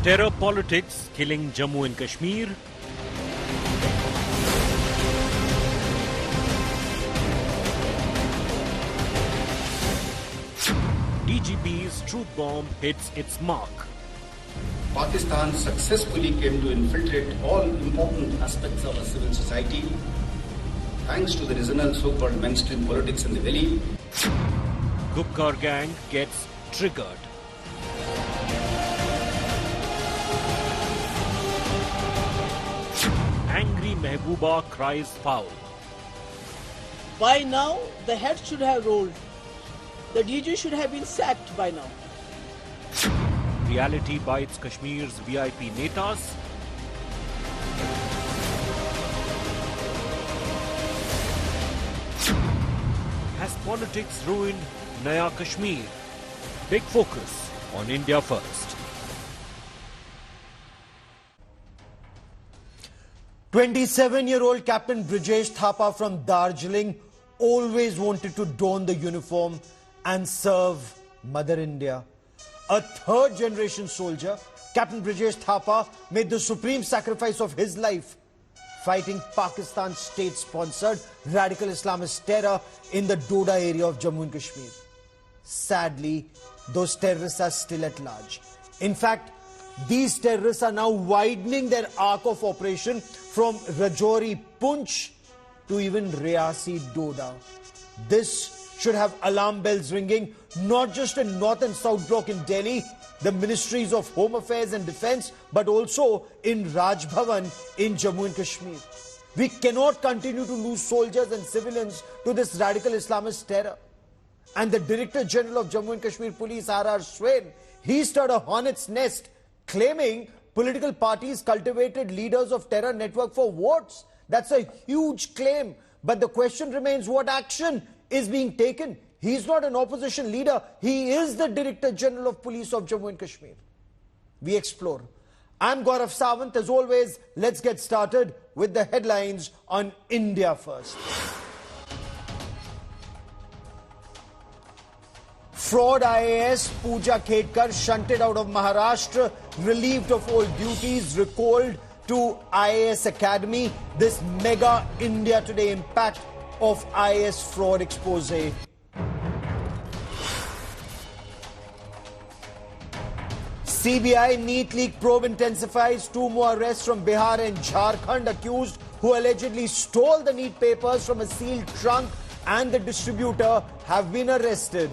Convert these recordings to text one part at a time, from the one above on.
Terror politics killing Jammu and Kashmir. DGP's Truthbomb hits its mark. Pakistan successfully came to infiltrate all important aspects of our civil society. Thanks to the regional so-called mainstream politics in the valley. Gupkar gang gets triggered. Angry Mehbooba cries foul. By now, the head should have rolled. The DG should have been sacked by now. Reality bites Kashmir's VIP netas. Has politics ruined Naya Kashmir? Big focus on India first. 27-year-old Captain Brijesh Thapa from Darjeeling always wanted to don the uniform and serve Mother India. A third-generation soldier, Captain Brijesh Thapa made the supreme sacrifice of his life, fighting Pakistan's state-sponsored radical Islamist terror in the Doda area of Jammu and Kashmir. Sadly, those terrorists are still at large. In fact, these terrorists are now widening their arc of operation from Rajouri Poonch to even Riyasi Doda. This should have alarm bells ringing, not just in North and South Block in Delhi, the Ministries of Home Affairs and Defence, but also in Raj Bhavan in Jammu and Kashmir. We cannot continue to lose soldiers and civilians to this radical Islamist terror. And the Director General of Jammu and Kashmir Police, R.R. Swain, he stirred a hornet's nest, claiming political parties cultivated leaders of terror network for votes. That's a huge claim. But the question remains, what action is being taken? He's not an opposition leader. He is the Director General of Police of Jammu and Kashmir. We explore. I'm Gaurav Sawant. As always, let's get started with the headlines on India First. Fraud IAS Pooja Khedkar shunted out of Maharashtra, relieved of all duties, recalled to IAS Academy. This mega India Today impact of IAS fraud expose. CBI NEET leak probe intensifies. 2 more arrests from Bihar and Jharkhand. Accused who allegedly stole the NEET papers from a sealed trunk and the distributor have been arrested.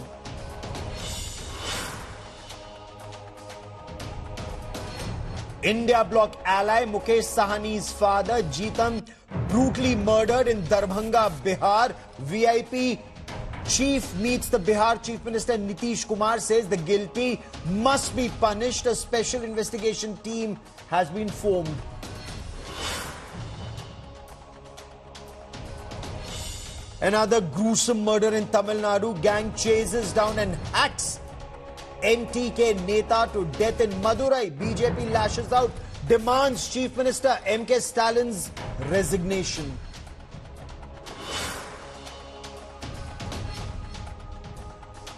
India bloc ally Mukesh Sahani's father Jeetam brutally murdered in Darbhanga, Bihar. VIP chief meets the Bihar Chief Minister Nitish Kumar, says the guilty must be punished. A special investigation team has been formed. Another gruesome murder in Tamil Nadu. Gang chases down and hacks NTK Neta to death in Madurai. BJP lashes out, demands Chief Minister M.K. Stalin's resignation.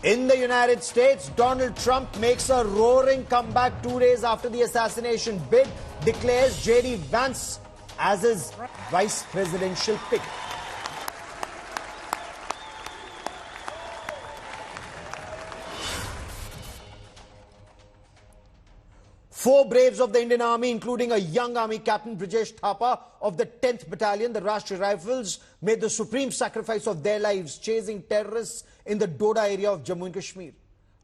In the United States, Donald Trump makes a roaring comeback 2 days after the assassination bid, declares J.D. Vance as his vice presidential pick. Four braves of the Indian Army, including a young Army Captain Brijesh Thapa of the 10th Battalion, the Rashtriya Rifles, made the supreme sacrifice of their lives chasing terrorists in the Doda area of Jammu and Kashmir.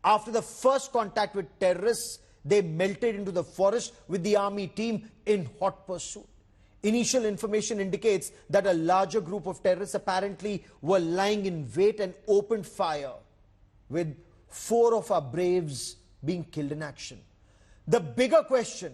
After the first contact with terrorists, they melted into the forest with the Army team in hot pursuit. Initial information indicates that a larger group of terrorists apparently were lying in wait and opened fire, with 4 of our braves being killed in action. The bigger question,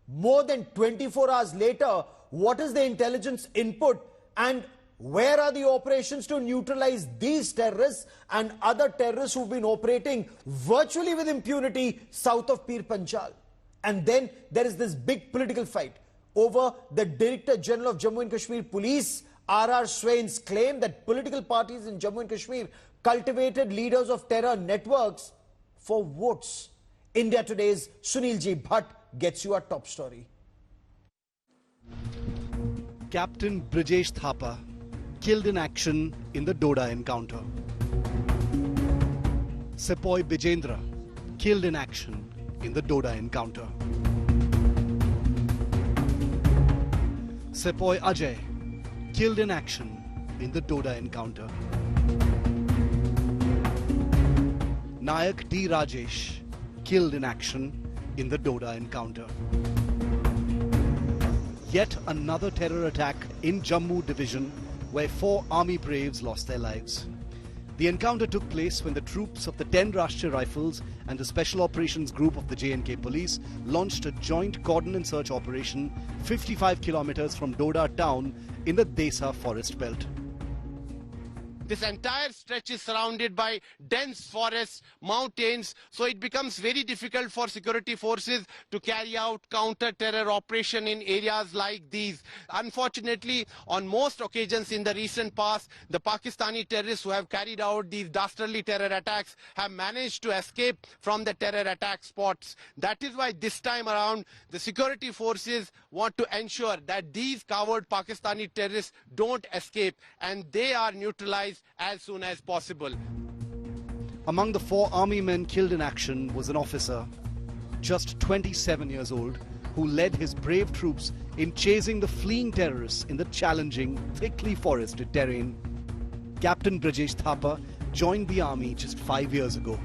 more than 24 hours later, what is the intelligence input and where are the operations to neutralize these terrorists and other terrorists who've been operating virtually with impunity south of Pir Panjal? And then there is this big political fight over the Director General of Jammu and Kashmir Police, R.R. Swain's claim that political parties in Jammu and Kashmir cultivated leaders of terror networks for votes. India Today's Sunil G. Bhatt gets you our top story. Captain Brijesh Thapa killed in action in the Doda encounter. Sepoy Bijendra killed in action in the Doda encounter. Sepoy Ajay killed in action in the Doda encounter. Nayak D. Rajesh killed in action in the Doda encounter. Yet another terror attack in Jammu division where 4 army braves lost their lives. The encounter took place when the troops of the 10 Rashtriya Rifles and the Special Operations Group of the J&K Police launched a joint cordon and search operation 55 kilometers from Doda town in the Desa forest belt. This entire stretch is surrounded by dense forests, mountains, so it becomes very difficult for security forces to carry out counter-terror operation in areas like these. Unfortunately, on most occasions in the recent past, the Pakistani terrorists who have carried out these dastardly terror attacks have managed to escape from the terror attack spots. That is why this time around, the security forces want to ensure that these coward Pakistani terrorists don't escape and they are neutralized as soon as possible. Among the 4 army men killed in action was an officer, just 27 years old, who led his brave troops in chasing the fleeing terrorists in the challenging, thickly forested terrain. Captain Brijesh Thapa joined the army just 5 years ago.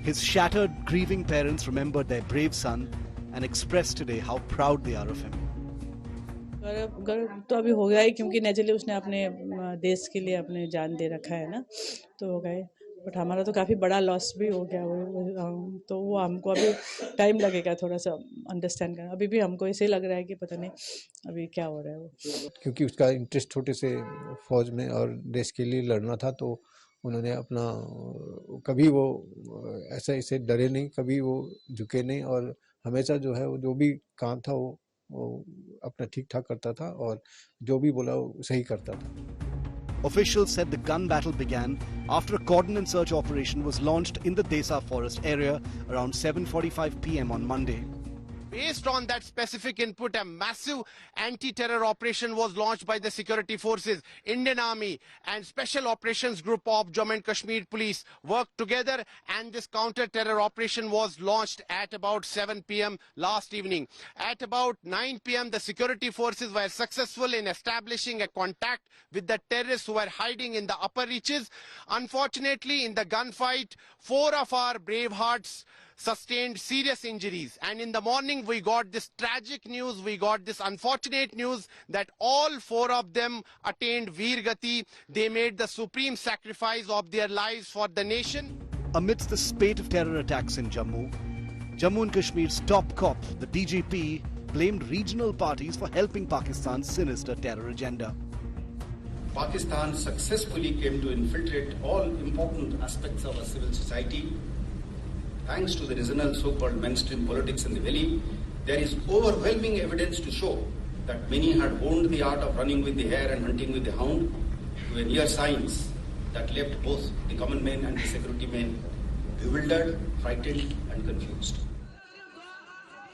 His shattered, grieving parents remembered their brave son and expressed today how proud they are of him. गौरव तो अभी हो गया ही, क्योंकि naturally उसने अपने देश के लिए अपने जान दे रखा है ना, तो हो गए. बट हमारा तो काफ़ी बड़ा लॉस भी हो गया वो, तो वो हमको अभी टाइम लगेगा थोड़ा सा अंडरस्टैंड करना. अभी भी हमको ऐसे ही लग रहा है कि पता नहीं अभी क्या हो रहा है वो, क्योंकि उसका इंटरेस्ट छोटे से फौज में और देश के लिए लड़ना था, तो उन्होंने अपना कभी वो ऐसे डरे नहीं, कभी वो झुके नहीं, और हमेशा जो है वो जो भी काम था वो अपना ठीक ठाक करता था और जो भी बोला वो सही करता था. Officials said the gun battle began after a cordon and search operation was launched in the Desa forest area around 7:45 p.m. on Monday. Based on that specific input, a massive anti-terror operation was launched by the security forces. Indian Army and Special Operations Group of Jammu and Kashmir Police worked together, and this counter-terror operation was launched at about 7 p.m. last evening. At about 9 p.m., the security forces were successful in establishing a contact with the terrorists who were hiding in the upper reaches. Unfortunately, in the gunfight, 4 of our brave hearts sustained serious injuries, and in the morning we got this tragic news, we got this unfortunate news that all 4 of them attained Veer Gati. They made the supreme sacrifice of their lives for the nation. Amidst the spate of terror attacks in Jammu and Kashmir's top cop, the DGP, blamed regional parties for helping Pakistan's sinister terror agenda. Pakistan successfully came to infiltrate all important aspects of our civil society. Thanks to the regional so-called mainstream politics in the valley, there is overwhelming evidence to show that many had honed the art of running with the hare and hunting with the hound to a near science that left both the common men and the security men bewildered, frightened and confused.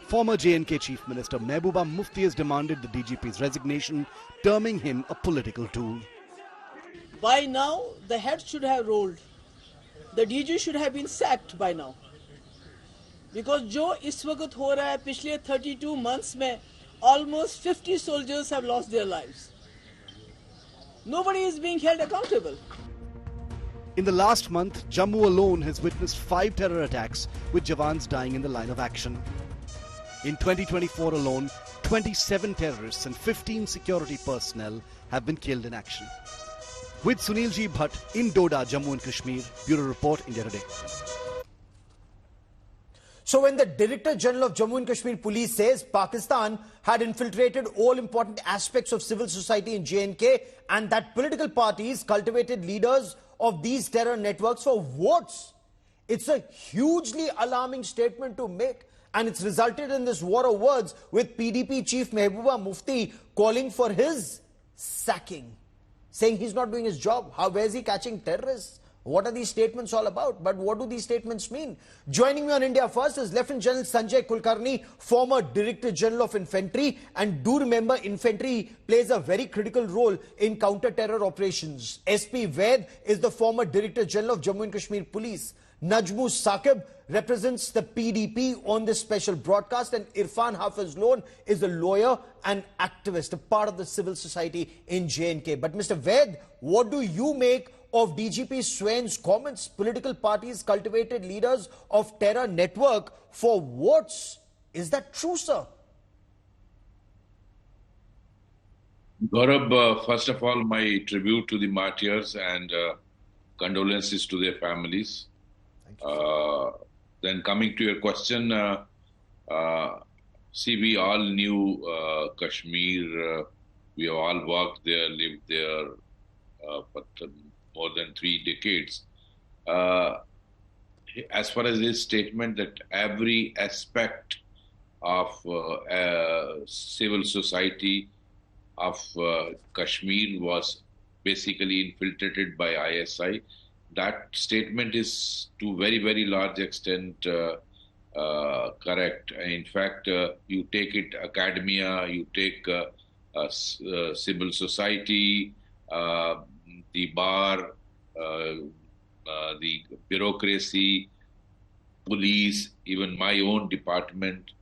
Former J&K Chief Minister Mehbooba Mufti has demanded the DGP's resignation, terming him a political tool. By now, the head should have rolled. The DG should have been sacked by now. Because जो इस वक्त हो रहा है, पिछले 32 months में almost 50 soldiers have lost their lives. Nobody is being held accountable. In the last month, Jammu alone has witnessed 5 terror attacks with Jawans dying in the line of action. In 2024 alone, 27 terrorists and 15 security personnel have been killed in action. With Sunil Ji Bhatt in Doda, Jammu and Kashmir, Bureau Report, India Today. So when the Director General of Jammu and Kashmir Police says Pakistan had infiltrated all important aspects of civil society in J&K and that political parties cultivated leaders of these terror networks for votes, it's a hugely alarming statement to make, and it's resulted in this war of words with PDP Chief Mehbooba Mufti calling for his sacking, saying he's not doing his job. Where is he catching terrorists? What are these statements all about? But what do these statements mean? Joining me on India First is Lieutenant General Sanjay Kulkarni, former Director General of Infantry. And do remember, infantry plays a very critical role in counter-terror operations. SP Vaid is the former Director General of Jammu and Kashmir Police. Najmu Saqib represents the PDP on this special broadcast, and Irfan Hafiz Loan is a lawyer and activist, a part of the civil society in J&K. But Mr. Vaid, what do you make of DGP Swain's comments? Political parties cultivated leaders of terror network for votes. Is that true, sir? Gaurav, first of all, my tribute to the martyrs and condolences to their families. Then coming to your question, see, we all knew Kashmir. We have all worked there, lived there for more than 3 decades. As far as his statement that every aspect of civil society of Kashmir was basically infiltrated by ISI, that statement is to very, very large extent correct. In fact, you take it academia, you take civil society, the bar, the bureaucracy, police, even my own department,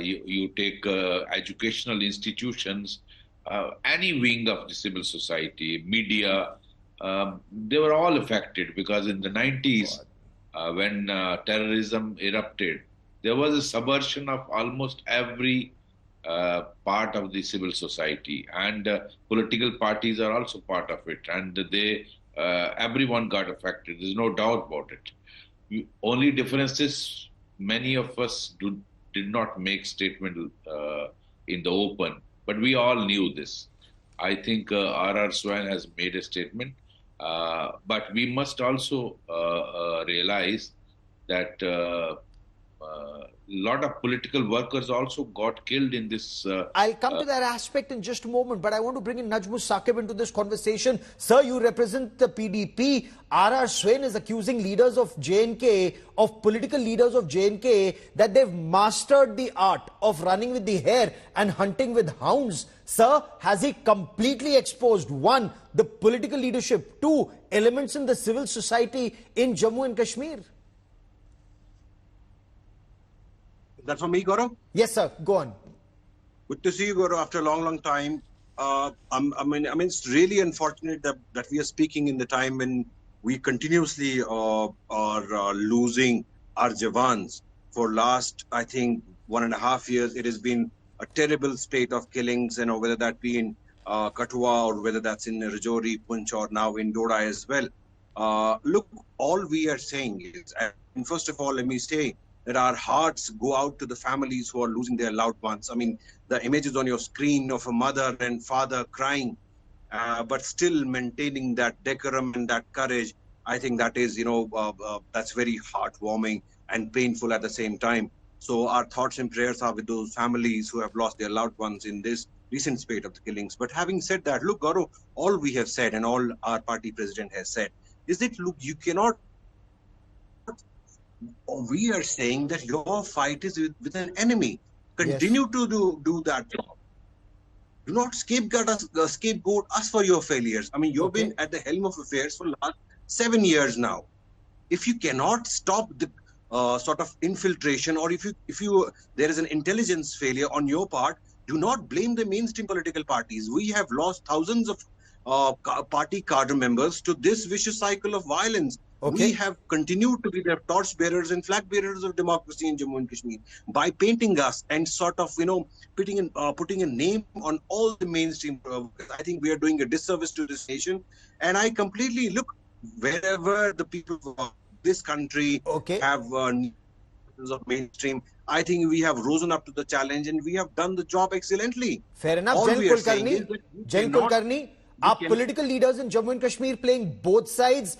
you take educational institutions, any wing of the civil society, media, they were all affected because in the 90s, when terrorism erupted, there was a subversion of almost every part of the civil society, and political parties are also part of it, and everyone got affected. There's no doubt about it. Only difference is many of us did not make statement in the open, but we all knew this. I think R.R. Swain has made a statement, but we must also realize that a lot of political workers also got killed in this. I'll come to that aspect in just a moment, but I want to bring in Najmu Saqib into this conversation. Sir, you represent the PDP. R.R. Swain is accusing leaders of J&K, of political leaders of J&K, that they've mastered the art of running with the hare and hunting with hounds. Sir, has he completely exposed, 1, the political leadership, 2, elements in the civil society in Jammu and Kashmir? That for me, Gaurav? Yes, sir. Go on. Good to see you, Gaurav, after a long time. I mean, it's really unfortunate that we are speaking in the time when we continuously are losing our Jawans. For last, I think, 1.5 years, it has been a terrible spate of killings, and whether that be in Kathua or whether that's in Rajouri, Punch, or now in Doda as well. Look, all we are saying is, and first of all, let me say that our hearts go out to the families who are losing their loved ones. I mean, the images on your screen of a mother and father crying, but still maintaining that decorum and that courage, I think that is, that's very heartwarming and painful at the same time. So our thoughts and prayers are with those families who have lost their loved ones in this recent spate of the killings. But having said that, look, Gaurav, all we have said and all our party president has said is that, look, you cannot. We are saying that your fight is with an enemy. Continue to do that job. Do not scapegoat us for your failures. I mean, you've been at the helm of affairs for the last 7 years now. If you cannot stop the sort of infiltration, or if there is an intelligence failure on your part, do not blame the mainstream political parties. We have lost thousands of party cadre members to this vicious cycle of violence. We have continued to be the torch bearers and flag bearers of democracy in Jammu and Kashmir by painting us and sort of, putting a name on all the mainstream. I think we are doing a disservice to this nation. And I completely look, wherever the people of this country have of mainstream, I think we have risen up to the challenge and we have done the job excellently. Fair enough. Jen Kulkarni, are political leaders in Jammu and Kashmir playing both sides?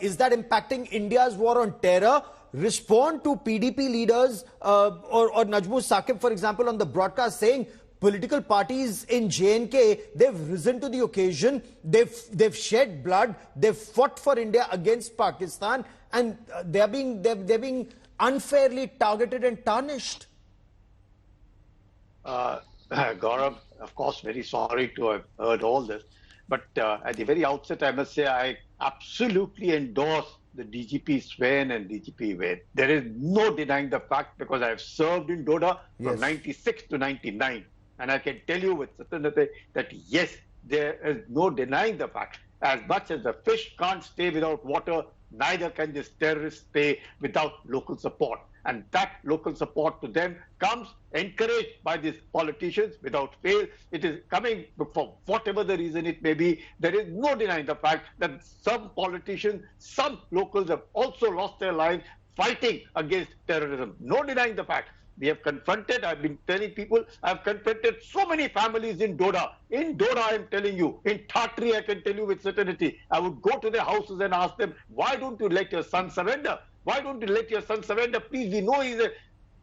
Is that impacting India's war on terror? Respond to PDP leaders or Najmu Saqib, for example, on the broadcast saying political parties in J&K, they've risen to the occasion, they've shed blood, they've fought for India against Pakistan, and they're being unfairly targeted and tarnished. Gaurav, of course, very sorry to have heard all this. But at the very outset, I must say I absolutely endorse the DGP Swain and DGP Swain. There is no denying the fact, because I have served in Doda from 96 to 99. And I can tell you with certainty that yes, there is no denying the fact. As much as the fish can't stay without water, neither can these terrorists stay without local support. And that local support to them comes encouraged by these politicians without fail. It is coming for whatever the reason it may be. There is no denying the fact that some politicians, some locals have also lost their lives fighting against terrorism. No denying the fact. We have confronted, I've been telling people, I've confronted so many families in Doda. In Doda, I'm telling you. In Thatri, I can tell you with certainty. I would go to their houses and ask them, why don't you let your son surrender? Why don't you let your son surrender? Please, we know he's a...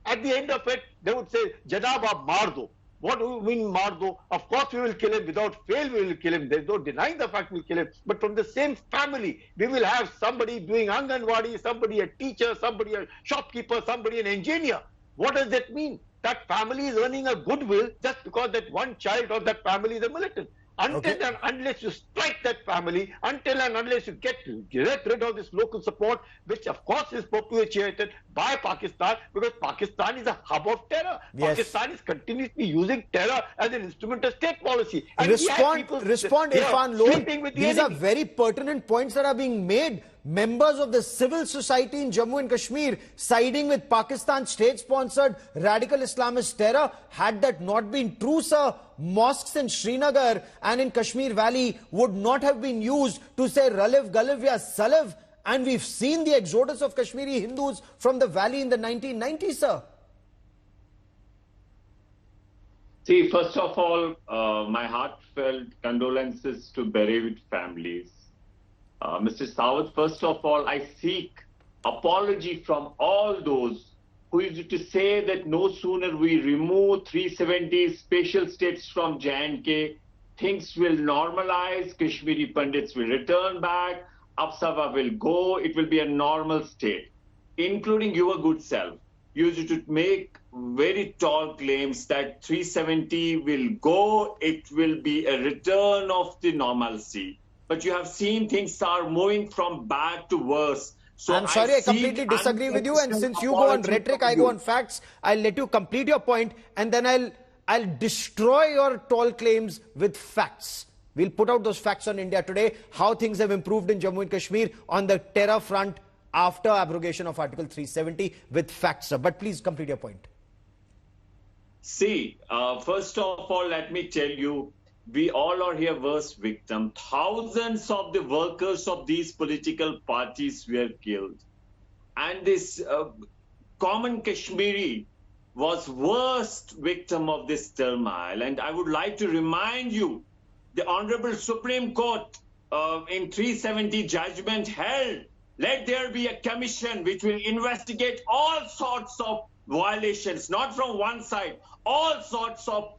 At the end of it, they would say, Janab, aap maar do. What do you mean maar do? Of course we will kill him. Without fail, we will kill him. There's no denying the fact we'll kill him. But from the same family, we will have somebody doing Anganwadi, somebody a teacher, somebody a shopkeeper, somebody an engineer. What does that mean? That family is earning a goodwill just because that one child of that family is a militant. Until and unless you strike that family, until and unless you get rid of this local support, which of course is perpetuated by Pakistan, because Pakistan is a hub of terror. Pakistan is continuously using terror as an instrument of state policy. And respond Irfan Lone. These are very pertinent points that are being made. Members of the civil society in Jammu and Kashmir siding with Pakistan state-sponsored radical Islamist terror. Had that not been true, sir, mosques in Srinagar and in Kashmir Valley would not have been used to say Raliv, Galiv, ya Salav. And we've seen the exodus of Kashmiri Hindus from the valley in the 1990s, sir. See, first of all, my heartfelt condolences to bereaved families. Mr. Sawant, first of all, I seek apology from all those who used to say that no sooner we remove 370 special states from J&K, things will normalize, Kashmiri Pandits will return back, Apsara will go, it will be a normal state, including your good self. You used to make very tall claims that 370 will go, it will be a return of the normalcy. But you have seen things are moving from bad to worse. So I'm sorry, I completely disagree with you. And since you go on rhetoric, I go on facts. I'll let you complete your point, and then I'll destroy your tall claims with facts. We'll put out those facts on India Today, how things have improved in Jammu and Kashmir on the terror front after abrogation of Article 370 with facts, sir. But please complete your point. See, first of all, let me tell you, we all are here worst victim. Thousands of the workers of these political parties were killed. And this common Kashmiri was worst victim of this turmoil. And I would like to remind you, the Honorable Supreme Court in 370 judgment held, let there be a commission which will investigate all sorts of violations, not from one side, all sorts of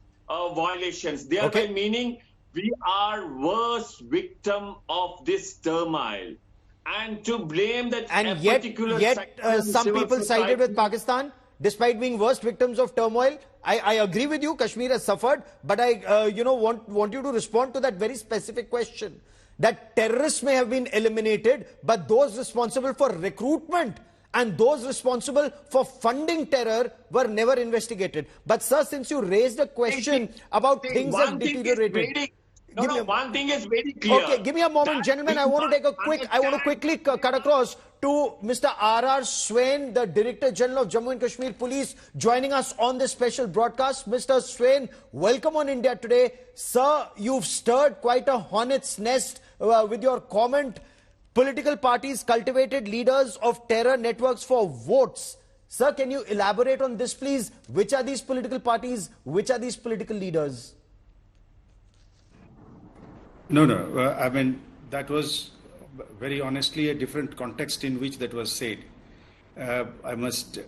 violations, thereby meaning we are worst victim of this turmoil. And to blame that yet some people sided with Pakistan despite being worst victims of turmoil. I agree with you, Kashmir has suffered, but I want you to respond to that very specific question, that terrorists may have been eliminated, but those responsible for recruitment and those responsible for funding terror were never investigated. But sir, since you raised a question about things have deteriorated. One thing is very clear. Okay, give me a moment, gentlemen. I want to quickly cut across to Mr. R.R. Swain, the Director General of Jammu and Kashmir Police, joining us on this special broadcast. Mr. Swain, welcome on India Today. Sir, you've stirred quite a hornet's nest with your comment. Political parties cultivated leaders of terror networks for votes. Sir, can you elaborate on this, please? Which are these political parties? Which are these political leaders? No. I mean, that was very honestly a different context in which that was said. I must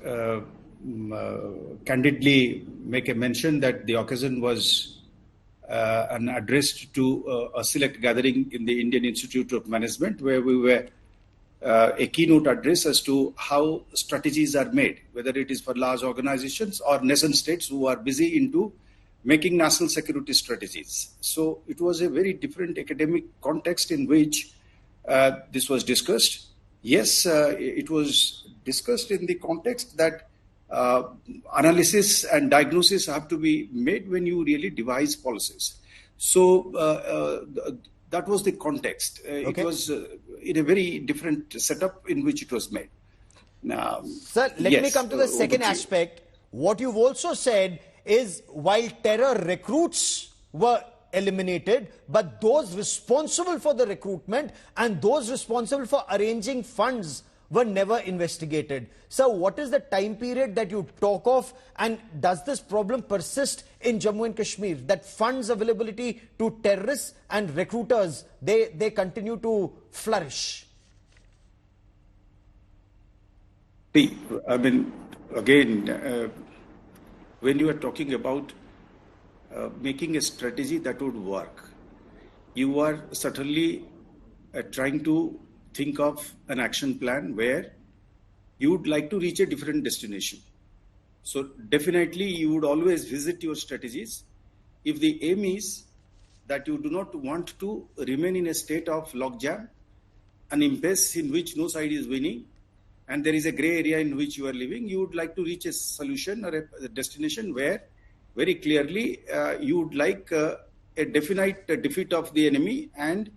candidly make a mention that the occasion was an address to a select gathering in the Indian Institute of Management, where we were a keynote address as to how strategies are made, whether it is for large organizations or nation states who are busy into making national security strategies. So it was a very different academic context in which this was discussed. Yes, it was discussed in the context that analysis and diagnosis have to be made when you really devise policies. So that was the context. Okay. It was in a very different setup in which it was made. Now, sir, let me come to the second aspect. What you've also said is while terror recruits were eliminated, but those responsible for the recruitment and those responsible for arranging funds were never investigated. So what is the time period that you talk of, and does this problem persist in Jammu and Kashmir, that funds availability to terrorists and recruiters, they continue to flourish? See, I mean, again, when you are talking about making a strategy that would work, you are certainly trying to think of an action plan where you would like to reach a different destination. So definitely you would always visit your strategies if the aim is that you do not want to remain in a state of logjam, an impasse in which no side is winning, and there is a gray area in which you are living. You would like to reach a solution or a destination where very clearly you would like a definite defeat of the enemy and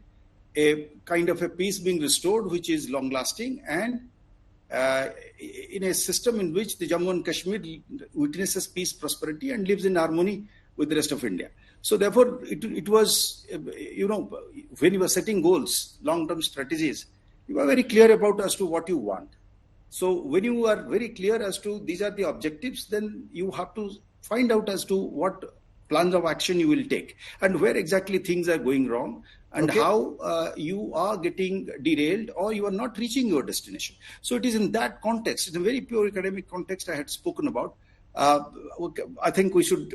a kind of a peace being restored which is long lasting, and in a system in which the Jammu and Kashmir witnesses peace, prosperity and lives in harmony with the rest of India. So therefore it was, when you were setting goals, long-term strategies, you are very clear about as to what you want. So when you are very clear as to these are the objectives, then you have to find out as to what plans of action you will take and where exactly things are going wrong and how you are getting derailed or you are not reaching your destination. So it is in that context, in a very pure academic context I had spoken about. I think we should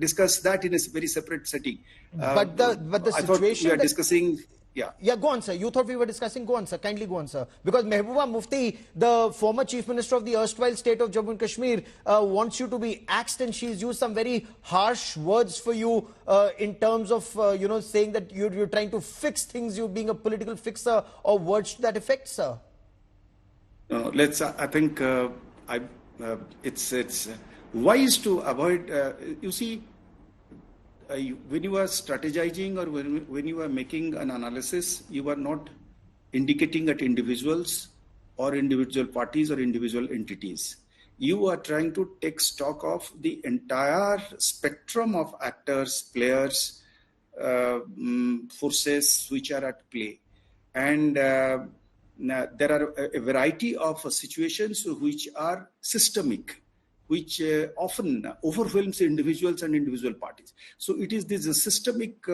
discuss that in a very separate setting. But the situation we are discussing. Yeah, go on, sir. You thought we were discussing? Go on, sir. Kindly go on, sir. Because Mehbooba Mufti, the former Chief Minister of the erstwhile state of Jammu and Kashmir, wants you to be axed, and she's used some very harsh words for you in terms of, saying that you're trying to fix things, you being a political fixer, or words to that effect, sir. No, let's. I think it's wise to avoid. You see. When you are strategizing or when you are making an analysis, you are not indicating at individuals or individual parties or individual entities. You are trying to take stock of the entire spectrum of actors, players, forces which are at play. And there are a variety of situations which are systemic, which often overwhelms individuals and individual parties. So it is these systemic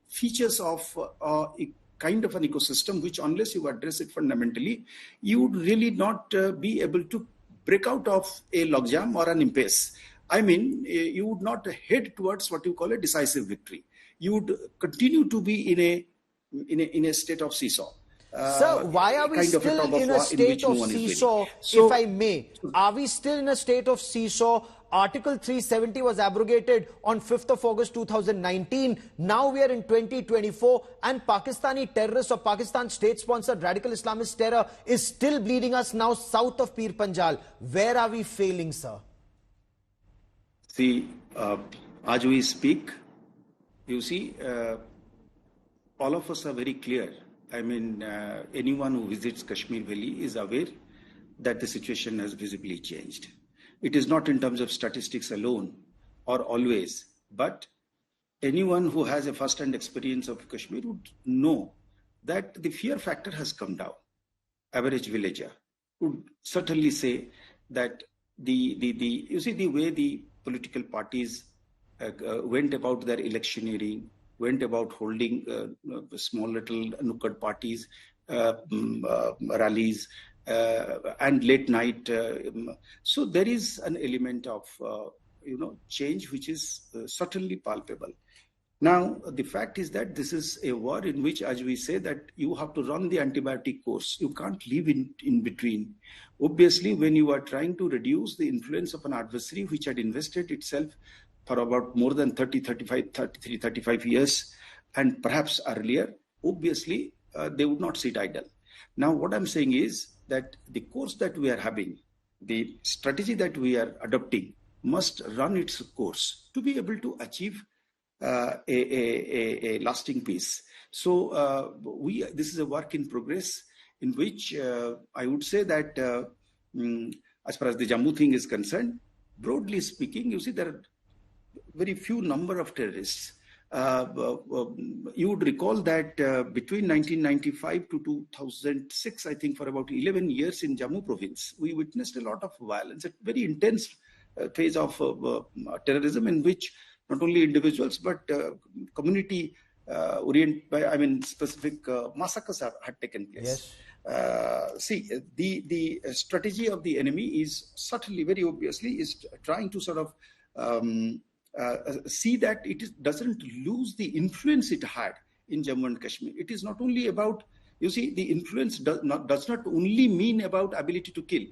features of a kind of an ecosystem which, unless you address it fundamentally, you would really not be able to break out of a logjam or an impasse. I mean, you would not head towards what you call a decisive victory. You would continue to be in a state of seesaw. Sir, why are we still in a state of seesaw, if I may? Are we still in a state of seesaw? Article 370 was abrogated on 5th of August 2019. Now we are in 2024 and Pakistani terrorists or Pakistan state-sponsored radical Islamist terror is still bleeding us now south of Pir Panjal. Where are we failing, sir? See, as we speak, you see, all of us are very clear. I mean, anyone who visits Kashmir Valley is aware that the situation has visibly changed. It is not in terms of statistics alone or always, but anyone who has a first-hand experience of Kashmir would know that the fear factor has come down. Average villager would certainly say that you see the way the political parties went about their electioneering, went about holding small little nukkad parties, rallies, and late night. So there is an element of change which is certainly palpable. Now, the fact is that this is a war in which, as we say, that you have to run the antibiotic course. You can't live in between. Obviously, when you are trying to reduce the influence of an adversary which had invested itself for about more than 35 years, and perhaps earlier, obviously, they would not sit idle. Now, what I'm saying is that the course that we are having, the strategy that we are adopting, must run its course to be able to achieve a lasting peace. So this is a work in progress in which I would say that as far as the Jammu thing is concerned, broadly speaking, you see there are very few number of terrorists. You would recall that between 1995 to 2006, I think for about 11 years in Jammu province, we witnessed a lot of violence, a very intense phase of terrorism in which not only individuals but community specific massacres had taken place. Yes. See, the strategy of the enemy is certainly, very obviously, is trying to sort of see that it doesn't lose the influence it had in Jammu and Kashmir. It is not only about, you see, the influence does not only mean about ability to kill.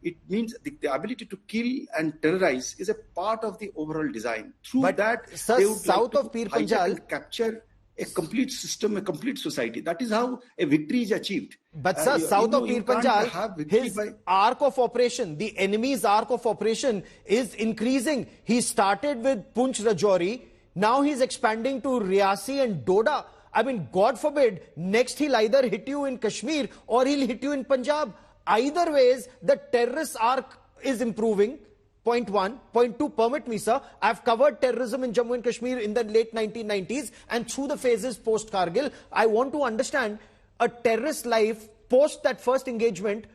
It means the ability to kill and terrorize is a part of the overall design. Through that, sir, they would south of Pir Panjal capture a complete system, a complete society. That is how a victory is achieved. But sir, south of Pir Panjal, his arc of operation, the enemy's arc of operation is increasing. He started with Poonch Rajouri. Now he's expanding to Riasi and Doda. I mean, God forbid, next he'll either hit you in Kashmir or he'll hit you in Punjab. Either ways, the terrorist arc is improving. Point one. Point two, permit me, sir. I've covered terrorism in Jammu and Kashmir in the late 1990s and through the phases post-Kargil. I want to understand a terrorist life post that first engagement.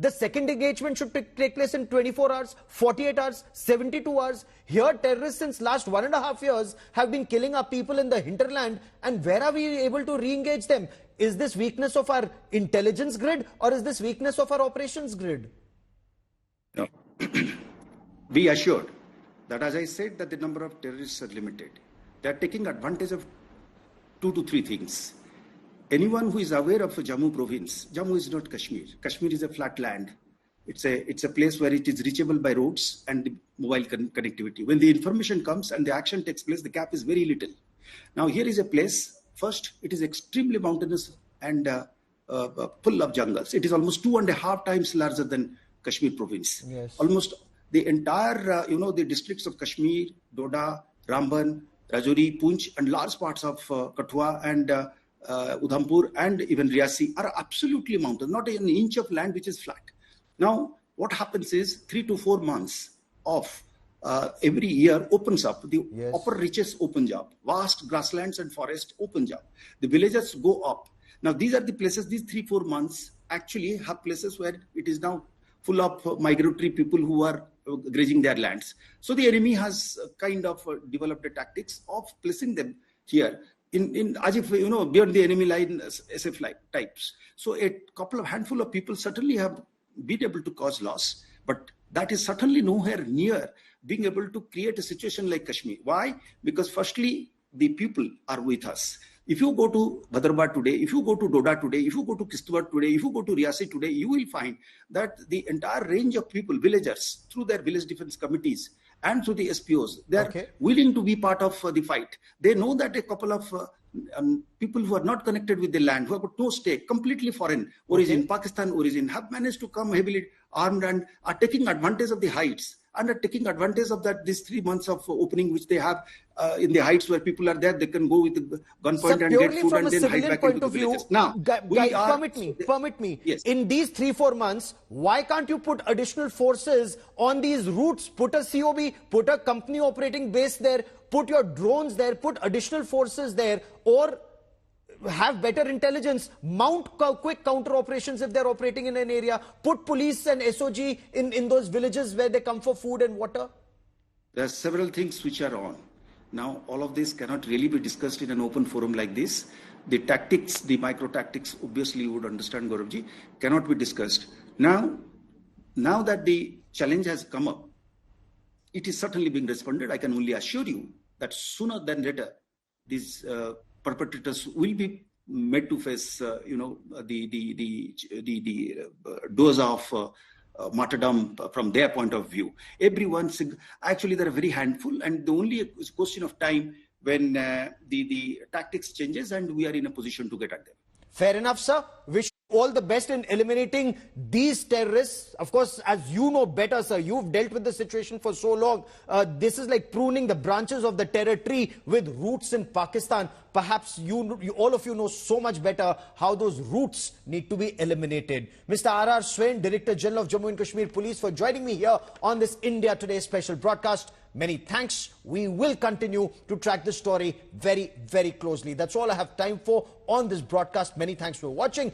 The second engagement should take place in 24 hours, 48 hours, 72 hours. Here, terrorists since last 1.5 years have been killing our people in the hinterland. And where are we able to re-engage them? Is this weakness of our intelligence grid or is this weakness of our operations grid? No. Be assured that, as I said, that the number of terrorists are limited. They are taking advantage of 2 to 3 things. Anyone who is aware of Jammu province, Jammu is not Kashmir. Kashmir is a flat land. It's a place where it is reachable by roads and mobile connectivity. When the information comes and the action takes place, the gap is very little. Now here is a place, first, it is extremely mountainous and full of jungles. It is almost 2.5 times larger than Kashmir province. Yes. Almost the entire, the districts of Kashmir, Doda, Ramban, Rajouri, Poonch, and large parts of Kathua and Udhampur and even Riasi are absolutely mountains, not an inch of land which is flat. Now, what happens is 3 to 4 months of every year opens up. The upper reaches opens up. Vast grasslands and forest opens up. The villages go up. Now, these are the places, these 3-4 months actually have places where it is now full of migratory people who are grazing their lands. So the enemy has kind of developed the tactics of placing them here. As if, beyond the enemy line, SF types. So a handful of people certainly have been able to cause loss, but that is certainly nowhere near being able to create a situation like Kashmir. Why? Because firstly, the people are with us. If you go to Bhadrabad today, if you go to Doda today, if you go to Kishtwar today, if you go to Riasi today, you will find that the entire range of people, villagers, through their village defense committees and through the SPOs, they are willing to be part of the fight. They know that a couple of people who are not connected with the land, who have got no stake, completely foreign origin, Pakistan origin, have managed to come heavily armed and are taking advantage of the heights and are taking advantage of that these 3 months of opening which they have in the heights where people are there. They can go with gunpoint and get food and then hide back into the villages. Now, permit me. Yes. In these 3-4 months, why can't you put additional forces on these routes? Put a COB, put a company operating base there, put your drones there, put additional forces there, or have better intelligence, mount quick counter operations if they're operating in an area, put police and SOG in those villages where they come for food and water? There are several things which are on. Now, all of this cannot really be discussed in an open forum like this. The tactics, the micro tactics, obviously you would understand, Gauravji, cannot be discussed. Now that the challenge has come up, it is certainly being responded. I can only assure you that sooner than later, these perpetrators will be made to face, the dose of martyrdom from their point of view. Actually, there are very handful, and the only question of time when the tactics changes and we are in a position to get at them. Fair enough, sir. Wish you all the best in eliminating these terrorists. Of course, as you know better, sir, you've dealt with the situation for so long. This is like pruning the branches of the terror tree with roots in Pakistan. Perhaps all of you know so much better how those roots need to be eliminated. Mr. R.R. Swain, Director General of Jammu and Kashmir Police, for joining me here on this India Today special broadcast. Many thanks. We will continue to track this story very, very closely. That's all I have time for on this broadcast. Many thanks for watching.